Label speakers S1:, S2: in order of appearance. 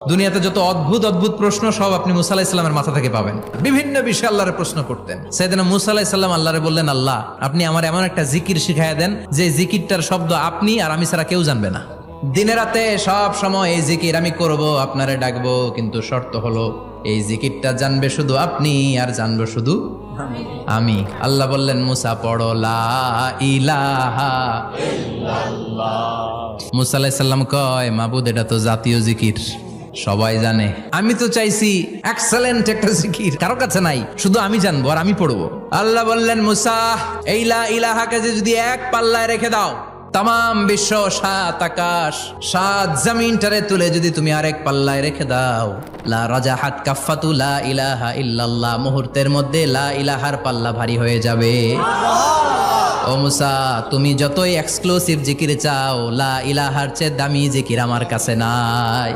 S1: দুনিয়াতে যত অদ্ভুত অদ্ভুত প্রশ্ন সব আপনি মুসা আলাইহিস সালামের মাথা থেকে পাবেন। বিভিন্ন বিষয়ে আল্লাহরে প্রশ্ন করতেন। সাইয়েদনা মুসা আলাইহিস সালাম আল্লাহরে বললেন, আল্লাহ আপনি আমার এমন একটা জিকির শিখাইয়া দেন যে জিকিরটার শব্দ আপনি আর আমি ছাড়া কেউ জানবে না। দিনে রাতে সব সময় এই জিকির আমি করব, আপনারে ডাকবো, কিন্তু শর্ত হলো এই জিকিরটা জানবে শুধু আপনি আর জানবো শুধু আমি। আল্লাহ বললেন, মুসা পড়ো লা ইলাহা ইল্লাল্লাহ। মুসা আলাইহিস সালাম কয়, মাবুদ এটা তো জাতীয় জিকির, সবাই জানে। আমি তো চাইছি এক্সেলেন্ট একটা জিকির, কারো কাছে নাই, শুধু আমি জানবো আর আমি পড়বো। আল্লাহ বললেন, মুসা এই লা ইলাহাকে যদি এক পাল্লায় রেখে দাও, তাম বিশ্ব, 7 আকাশ 7 জমিনটারে তুলে যদি তুমি আরেক পাল্লায় রেখে দাও, লা রাজাহাত কাফাতু লা ইলাহা ইল্লাল্লাহ, মুহূর্তের মধ্যে লা ইলাহার পাল্লা ভারী হয়ে যাবে। ও মুসা, তুমি যতই এক্সক্লুসিভ জিকির চাও, লা ইলাহার চেয়ে দামি জিকির আমার কাছে নাই।